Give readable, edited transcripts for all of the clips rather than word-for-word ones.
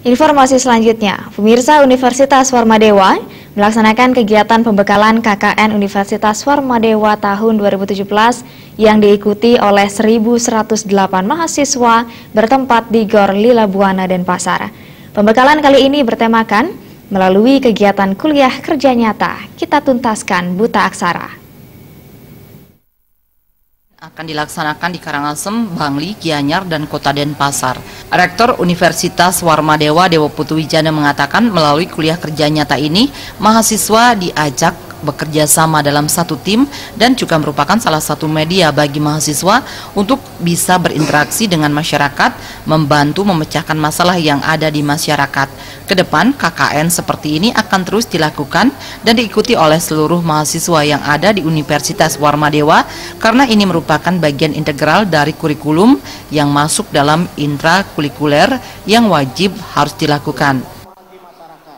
Informasi selanjutnya, pemirsa Universitas Warmadewa melaksanakan kegiatan pembekalan KKN Universitas Warmadewa tahun 2017 yang diikuti oleh 1.108 mahasiswa bertempat di Gor Lila Buana, Denpasar. Pembekalan kali ini bertemakan melalui kegiatan kuliah kerja nyata, kita tuntaskan buta aksara. Akan dilaksanakan di Karangasem, Bangli, Gianyar, dan Kota Denpasar. Rektor Universitas Warmadewa Dewa Putu Wijana mengatakan melalui kuliah kerja nyata ini, mahasiswa diajak bekerja sama dalam satu tim dan juga merupakan salah satu media bagi mahasiswa untuk bisa berinteraksi dengan masyarakat, membantu memecahkan masalah yang ada di masyarakat. Kedepan KKN seperti ini akan terus dilakukan dan diikuti oleh seluruh mahasiswa yang ada di Universitas Warmadewa karena ini merupakan bagian integral dari kurikulum yang masuk dalam intrakurikuler yang wajib harus dilakukan.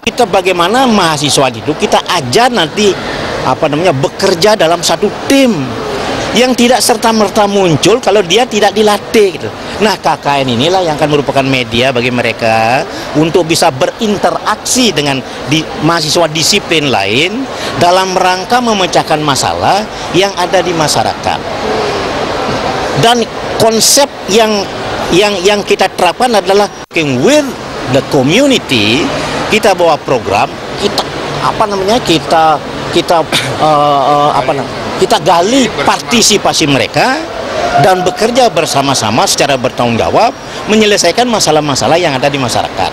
Kita bagaimana mahasiswa itu kita ajar nanti bekerja dalam satu tim yang tidak serta-merta muncul kalau dia tidak dilatih gitu. Nah, KKN inilah yang akan merupakan media bagi mereka untuk bisa berinteraksi dengan mahasiswa disiplin lain dalam rangka memecahkan masalah yang ada di masyarakat. Dan konsep yang kita terapkan adalah working with the community. Kita bawa program, kita gali partisipasi mereka dan bekerja bersama-sama secara bertanggung jawab menyelesaikan masalah-masalah yang ada di masyarakat.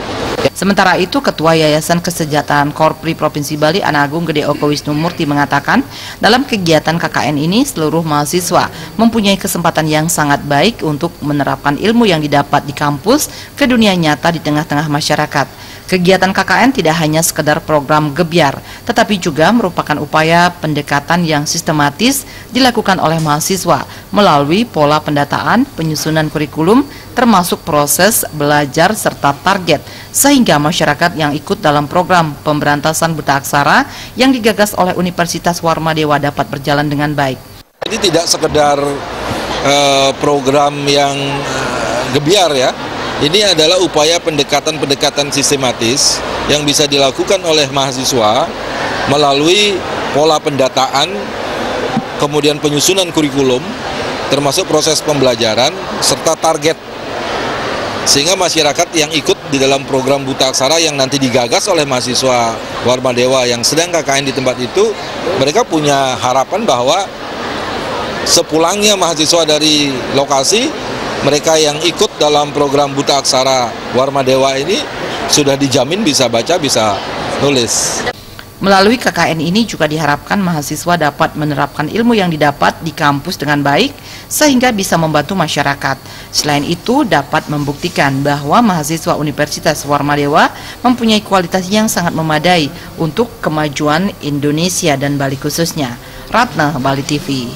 Sementara itu, Ketua Yayasan Kesejahteraan Korpri Provinsi Bali Ana Agung Gede Oko Wisnumurti mengatakan dalam kegiatan KKN ini seluruh mahasiswa mempunyai kesempatan yang sangat baik untuk menerapkan ilmu yang didapat di kampus ke dunia nyata di tengah-tengah masyarakat. Kegiatan KKN tidak hanya sekedar program gebyar, tetapi juga merupakan upaya pendekatan yang sistematis dilakukan oleh mahasiswa melalui pola pendataan, penyusunan kurikulum, termasuk proses belajar serta target, sehingga masyarakat yang ikut dalam program pemberantasan buta aksara yang digagas oleh Universitas Warmadewa dapat berjalan dengan baik. Jadi tidak sekedar program yang gebyar ya. Ini adalah upaya pendekatan-pendekatan sistematis yang bisa dilakukan oleh mahasiswa melalui pola pendataan, kemudian penyusunan kurikulum, termasuk proses pembelajaran, serta target. Sehingga masyarakat yang ikut di dalam program buta aksara yang nanti digagas oleh mahasiswa Warmadewa yang sedang KKN di tempat itu, mereka punya harapan bahwa sepulangnya mahasiswa dari lokasi, mereka yang ikut dalam program buta aksara Warmadewa ini sudah dijamin bisa baca, bisa nulis. Melalui KKN ini juga diharapkan mahasiswa dapat menerapkan ilmu yang didapat di kampus dengan baik sehingga bisa membantu masyarakat. Selain itu dapat membuktikan bahwa mahasiswa Universitas Warmadewa mempunyai kualitas yang sangat memadai untuk kemajuan Indonesia dan Bali khususnya. Ratna, Bali TV.